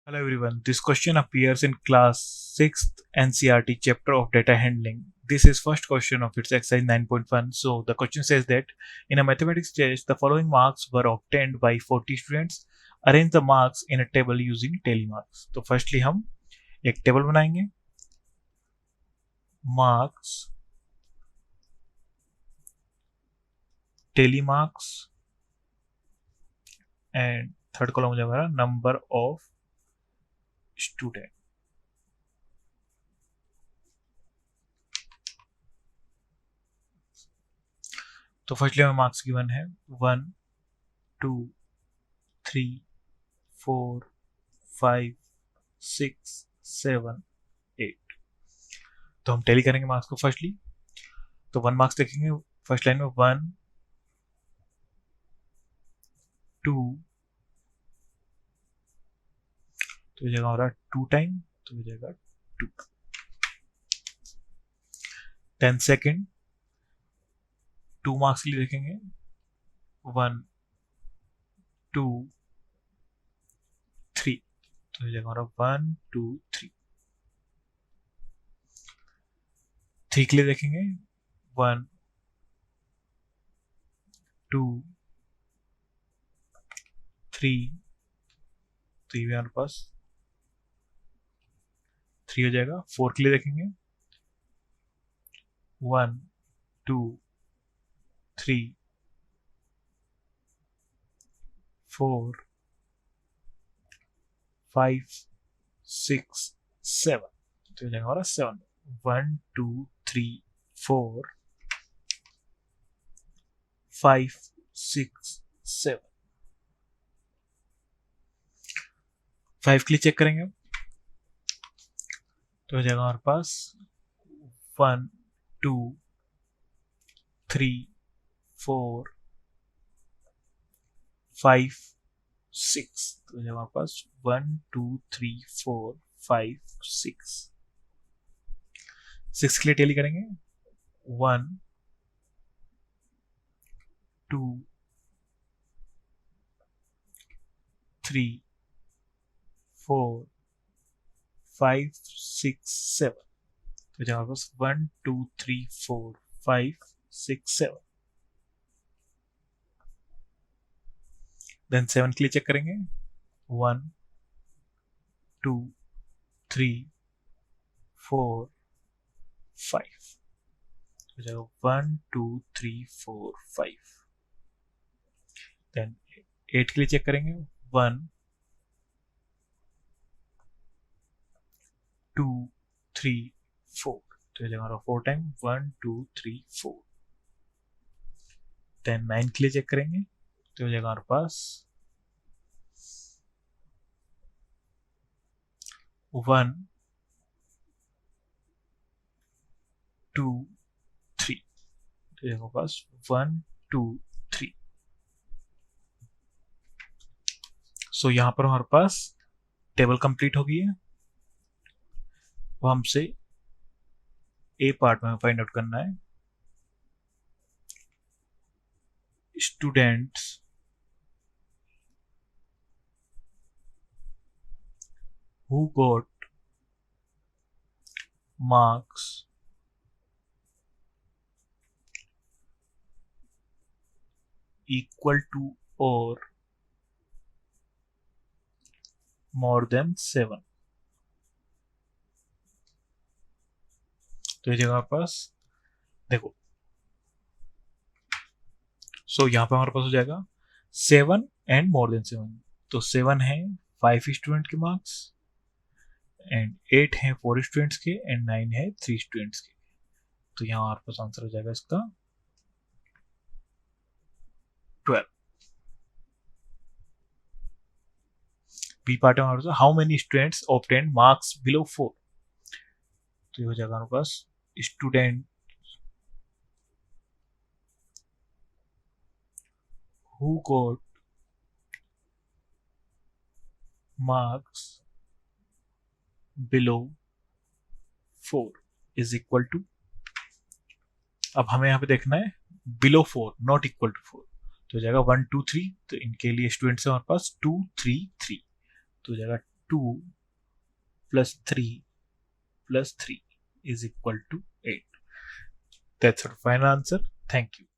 Hello everyone, this question appears in class 6th NCERT chapter of data handling. This is first question of its exercise 9.1. So the question says that in a mathematics test, the following marks were obtained by 40 students. Arrange the marks in a table using tally marks. तो firstly हम एक table बनाएंगे, marks, tally marks and third column हो जाएगा number of student. तो firstly हमें marks given है 1, 2, 3, 4, 5, 6, 7, 8. तो हम टैली करेंगे मार्क्स को फर्स्टली. तो 1 मार्क्स देखेंगे फर्स्ट लाइन में 1, 2, तो ये जगह हो रहा है 2 टाइम, तो ये जाएगा 2. 10 सेकेंड 2 मार्क्स के लिए देखेंगे 1, 2, 3, तो ये जगह हो रहा है 1, 2, 3. 3 के लिए देखेंगे 1, 2, 3, तो ये हमारे पास 3 हो जाएगा. 4 के लिए देखेंगे 1, 2, 3, 4, 5, 6, 7, तो ये जाएगा हमारा 7. 1, 2, 3, 4, 5, 6, 7. 5 के लिए चेक करेंगे तो हो जाएगा हमारे पास 1, 2, 3, 4, 5, 6, तो हो जाएगा हमारे पास 1, 2, 3, 4, 5, 6. 6 के लिए टैली करेंगे 1, 2, 3, 4, 5, 6, 7, तो जहाँ पास 1, 2, 3, 4, 5, 6, 7. देन 7 के लिए चेक करेंगे 1, 2, 3, 4, 5, तो जाएगा 1, 2, 3, 4, 5. देन 8 के लिए चेक करेंगे 1, 2, 3, 4, तो ये जगह 4 टाइम 1, 2, 3, 4. देन 9 के लिए चेक करेंगे तो ये जगह हमारे पास 1, 2, 3, तो ये हमारे पास 1, 2, 3. सो यहाँ पर हमारे पास टेबल कंप्लीट हो गई है. वो हमसे ए पार्ट में फाइंड आउट करना है students who got marks equal to or more than 7. तो ये जगह हमारे पास देखो, सो यहाँ पे हमारे पास हो जाएगा 7 एंड मोर देन 7. तो 7 है 5 स्टूडेंट के मार्क्स एंड 8 है 4 स्टूडेंट्स के एंड 9 है 3 स्टूडेंट्स के. तो यहाँ हमारे पास आंसर हो जाएगा इसका 12. बी पार्ट में हमारे पास how many students obtain marks below 4. तो ये हो जाएगा हमारे पास student who got marks below 4 is equal to. अब हमें यहाँ पे देखना है बिलो 4 नॉट इक्वल टू 4. तो हो जाएगा 1, 2, 3. तो इनके लिए स्टूडेंट्स है हमारे पास 2, 3, 3. तो हो जाएगा 2 plus 3 plus 3 is equal to 8. That's our final answer. Thank you.